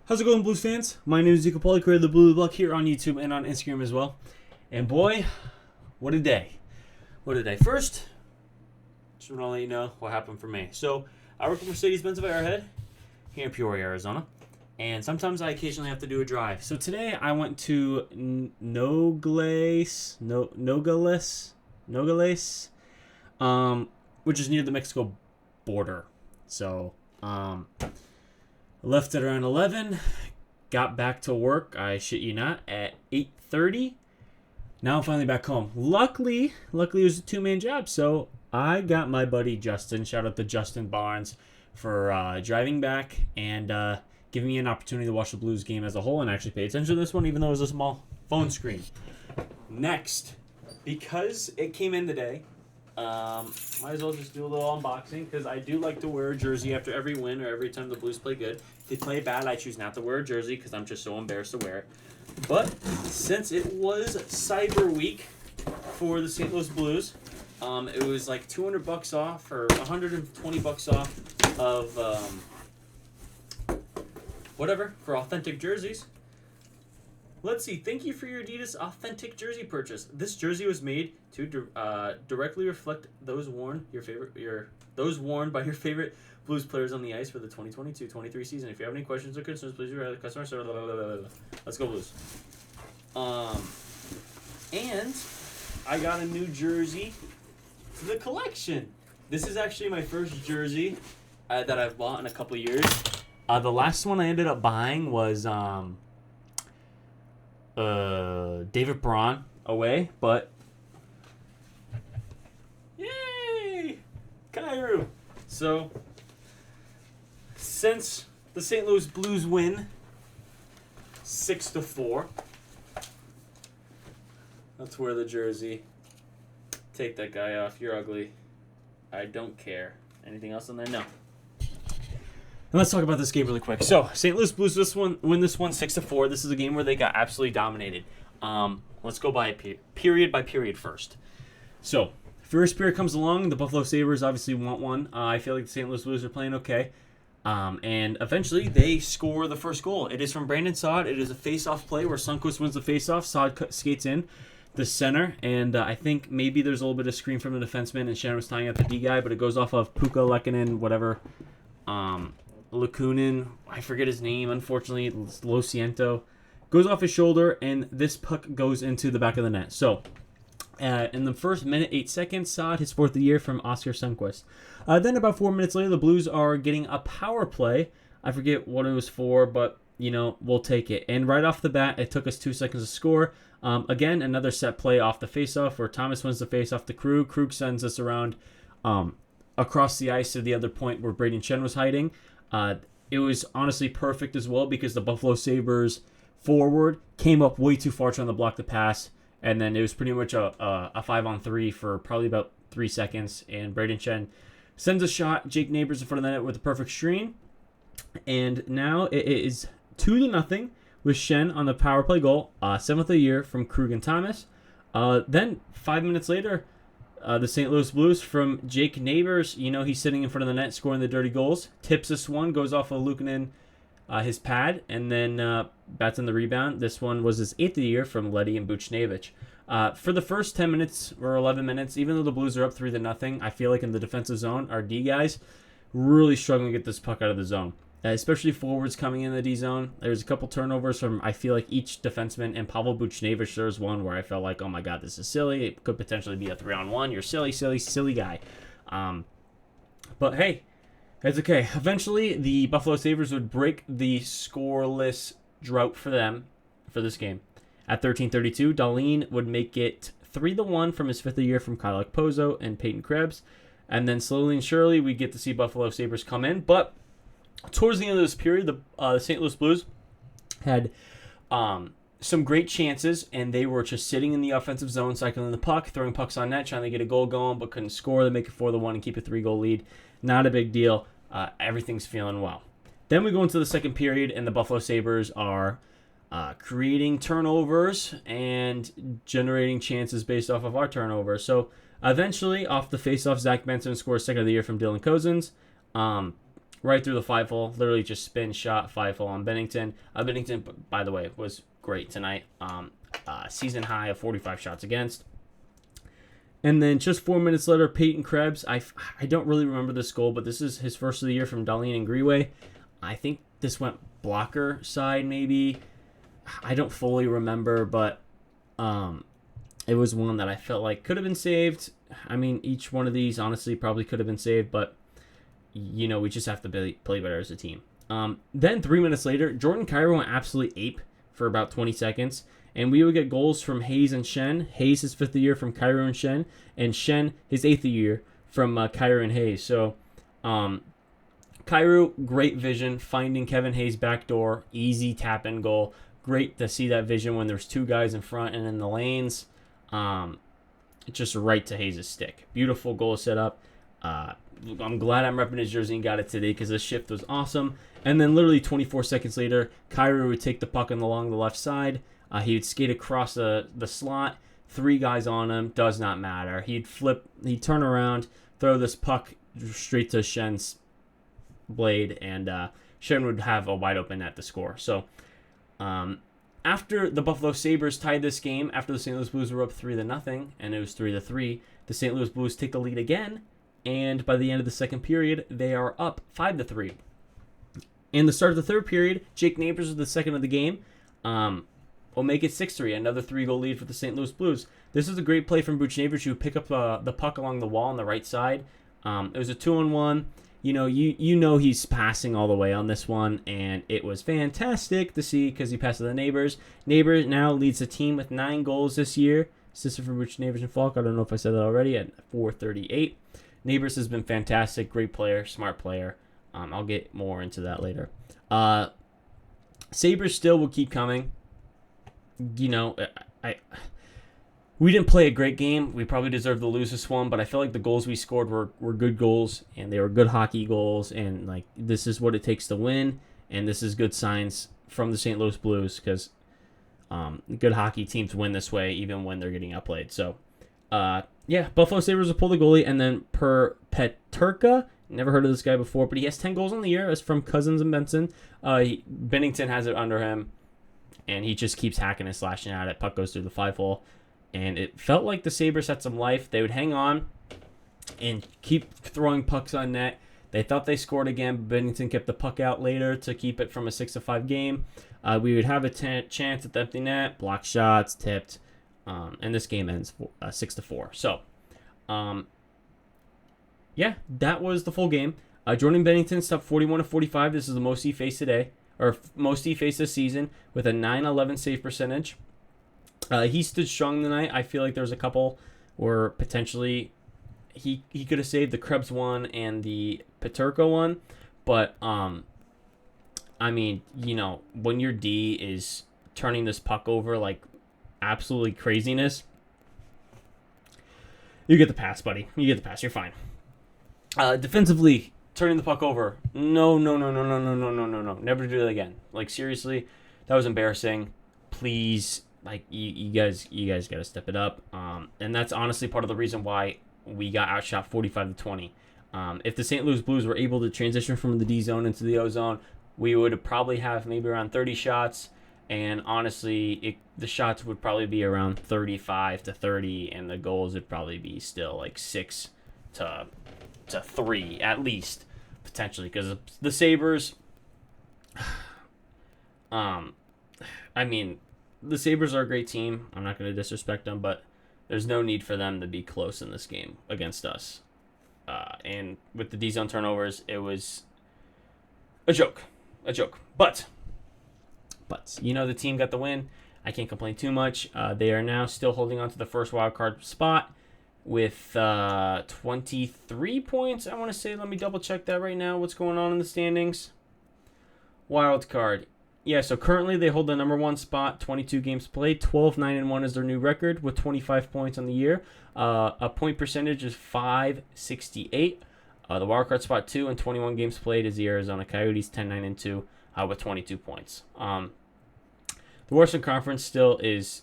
How's it going, Blues fans? My name is Nico Pauly, creator of the Blue Block here on YouTube and on Instagram as well. And boy, what a day. What a day. First, just want to let you know what happened for me. So, I work at Mercedes-Benz of Arrowhead here in Peoria, Arizona. And sometimes I occasionally have to do a drive. So today I went to Nogales, which is near the Mexico border. So, left at around 11, got back to work, I shit you not, at 8:30. Now I'm finally back home. Luckily it was a two-man job, so I got my buddy Justin, shout out to Justin Barnes, for driving back and giving me an opportunity to watch the Blues game as a whole and actually pay attention to this one, even though it was a small phone screen. Next, because it came in today, might as well just do a little unboxing, because I do like to wear a jersey after every win or every time the Blues play good. If they play bad, I choose not to wear a jersey because I'm just so embarrassed to wear it. But since it was Cyber Week for the St. Louis Blues, it was like $200 off or $120 off of whatever for authentic jerseys. Let's see. Thank you for your Adidas authentic jersey purchase. This jersey was made to directly reflect those worn by your favorite Blues players on the ice for the 2022-23 season. If you have any questions or concerns, please reach out to customer service. Let's go Blues. And I got a new jersey to the collection. This is actually my first jersey that I've bought in a couple years. The last one I ended up buying was David Braun away, but yay, Kairu. So since the St. Louis Blues win 6-4, let's wear the jersey. Take that guy off. You're ugly. I don't care. Anything else on there? No. And let's talk about this game really quick. So, St. Louis Blues win this one 6-4. This is a game where they got absolutely dominated. Let's go by period by period first. So, first period comes along. The Buffalo Sabres obviously want one. I feel like the St. Louis Blues are playing okay. And eventually, they score the first goal. It is from Brandon Saad. It is a face-off play where Sundqvist wins the face-off. Saad skates in the center, and I think maybe there's a little bit of screen from the defenseman, and Shannon was tying up the D guy, but it goes off of Puka Lehkonen, whatever. Lakunin, I forget his name, unfortunately, Lo Ciento, goes off his shoulder, and this puck goes into the back of the net. So, in the first minute, 8 seconds, Saad, his fourth of the year from Oscar Sundqvist. Then about 4 minutes later, the Blues are getting a power play. I forget what it was for, but, we'll take it. And right off the bat, it took us 2 seconds to score. Again, another set play off the faceoff where Thomas wins the faceoff to Krug. Krug sends us around across the ice to the other point where Braden Chen was hiding. It was honestly perfect as well because the Buffalo Sabres forward came up way too far trying to block the pass, and then it was pretty much a 5-on-3 for probably about 3 seconds, and Braden Chen sends a shot. Jake Neighbors in front of the net with a perfect screen, and now it is 2-0 with Shen on the power play goal, 7th of the year from Krug and Thomas. Then 5 minutes later, the St. Louis Blues from Jake Neighbors, he's sitting in front of the net scoring the dirty goals. Tips this one, goes off of Luukkonen, his pad, and then bats in the rebound. This one was his 8th of the year from Leddy and Buchnevich. For the first 10 minutes or 11 minutes, even though the Blues are up 3-0, I feel like in the defensive zone, our D guys really struggling to get this puck out of the zone. Especially forwards coming in the D zone. There's a couple turnovers from, I feel like, each defenseman, and Pavel Buchnevich, there's one where I felt like, oh my god, this is silly. It could potentially be a 3-on-1. You're silly guy. But hey, it's okay. Eventually, the Buffalo Sabres would break the scoreless drought for them for this game. At 13:32, Dahlin would make it 3-1 from his 5th of the year from Kyle Okposo and Peyton Krebs. And then slowly and surely, we get to see Buffalo Sabres come in. But towards the end of this period, the St. Louis Blues had some great chances, and they were just sitting in the offensive zone, cycling the puck, throwing pucks on net, trying to get a goal going, but couldn't score. They make it 4-1 and keep a 3-goal lead. Not a big deal. Everything's feeling well. Then we go into the second period, and the Buffalo Sabres are creating turnovers and generating chances based off of our turnovers. So eventually, off the faceoff, Zach Benson scores 2nd of the year from Dylan Cozens. right through the 5-hole. Literally just spin shot 5-hole on Bennington. Bennington, by the way, was great tonight. Season high of 45 shots against. And then just 4 minutes later, Peyton Krebs. I don't really remember this goal, but this is his first of the year from Darlene and Greenway. I think this went blocker side maybe. I don't fully remember, but it was one that I felt like could have been saved. I mean, each one of these honestly probably could have been saved, but we just have to play better as a team. Then 3 minutes later, Jordan Cairo went absolutely ape for about 20 seconds. And we would get goals from Hayes and Shen. Hayes his 5th year from Cairo and Shen. And Shen his 8th year from Cairo and Hayes. So Cairo, great vision. Finding Kevin Hayes back door. Easy tap and goal. Great to see that vision when there's 2 guys in front and in the lanes. Just right to Hayes' stick. Beautiful goal set up. I'm glad I'm repping his jersey and got it today because the shift was awesome. And then literally 24 seconds later, Cairo would take the puck along the left side. He would skate across the slot. 3 guys on him. Does not matter. He'd turn around, throw this puck straight to Shen's blade, and Shen would have a wide open net to score. So after the Buffalo Sabres tied this game, after the St. Louis Blues were up 3-0, and it was 3-3, the St. Louis Blues take the lead again, and by the end of the second period, they are up 5-3. In the start of the third period, Jake Neighbors was the second of the game. Will make it 6-3, another 3-goal lead for the St. Louis Blues. This is a great play from Butch Neighbors, who pick up the puck along the wall on the right side. It was a 2-on-1. You know he's passing all the way on this one, and it was fantastic to see because he passed to the Neighbors. Neighbors now leads the team with 9 goals this year. Assisted from Butch Neighbors and Falk. I don't know if I said that already at 438. Neighbors has been fantastic, great player, smart player. I'll get more into that later. Sabres still will keep coming. We didn't play a great game. We probably deserved to lose this one, but I feel like the goals we scored were good goals, and they were good hockey goals, and this is what it takes to win, and this is good signs from the St. Louis Blues because good hockey teams win this way even when they're getting outplayed. So, Buffalo Sabres will pull the goalie, and then per Peterka, never heard of this guy before, but he has 10 goals on the year. It's from Cousins and Benson. Bennington has it under him. And he just keeps hacking and slashing at it. Puck goes through the 5-hole. And it felt like the Sabres had some life. They would hang on and keep throwing pucks on net. They thought they scored again, but Bennington kept the puck out later to keep it from a 6-5 game. We would have a chance at the empty net, block shots, tipped, and this game ends 6-4. So, that was the full game. Jordan Bennington stopped 41-45. This is the most he faced today. Or most he faced this season with a .911 save percentage. He stood strong tonight. I feel like there was a couple where potentially he could have saved the Krebs one and the Peterka one. But, when your D is turning this puck over like absolutely craziness, you get the pass, buddy. You get the pass. You're fine. Defensively, turning the puck over. No. Never do that again. Seriously, that was embarrassing. Please, you guys got to step it up. And that's honestly part of the reason why we got outshot 45-20. If the St. Louis Blues were able to transition from the D zone into the O zone, we would probably have maybe around 30 shots. And honestly, the shots would probably be around 35-30, and the goals would probably be still 6 to 3 at least. Potentially, because the Sabres, the Sabres are a great team. I'm not going to disrespect them, but there's no need for them to be close in this game against us. And with the D-zone turnovers, it was a joke. But the team got the win. I can't complain too much. They are now still holding on to the first wild card spot with 23 points, I want to say. Let me double check that right now. What's going on in the standings? Wild card. Yeah, so currently they hold the number 1 spot, 22 games played. 12-9-1 is their new record with 25 points on the year. A point percentage is .568. The wild card spot 2 and 21 games played is the Arizona Coyotes, 10-9-2 with 22 points. The Western Conference still is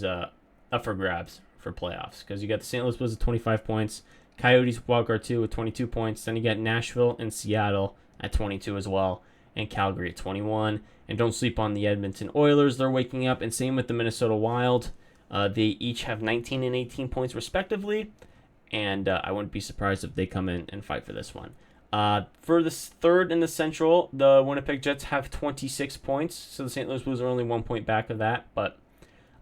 up for grabs for playoffs because you got the St. Louis Blues with 25 points, Coyotes wildcard 2 with 22 points, then you got Nashville and Seattle at 22 as well, and Calgary at 21. And don't sleep on the Edmonton Oilers. They're waking up, and same with the Minnesota Wild. They each have 19 and 18 points respectively, and I wouldn't be surprised if they come in and fight for this one. For the third in the Central, the Winnipeg Jets have 26 points, so the St. Louis Blues are only 1 point back of that. But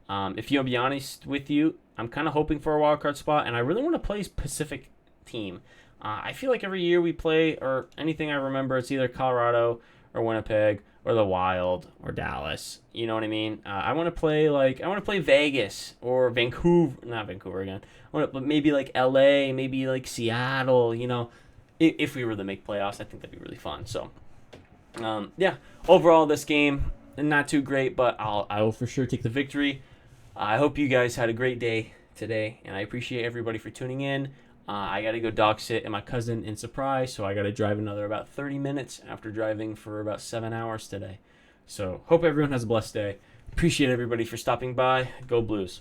if you'll be honest with you, I'm kind of hoping for a wild card spot, and I really want to play Pacific team. I feel like every year we play, or anything I remember, it's either Colorado or Winnipeg or the Wild or Dallas. You know what I mean? I want to play Vegas or Vancouver, not Vancouver again. But maybe like LA, maybe like Seattle. You know, if we were to make playoffs, I think that'd be really fun. So, yeah. Overall, this game not too great, but I will for sure take the victory. I hope you guys had a great day today, and I appreciate everybody for tuning in. I got to go dog sit and my cousin in Surprise, so I got to drive another about 30 minutes after driving for about 7 hours today. So hope everyone has a blessed day. Appreciate everybody for stopping by. Go Blues.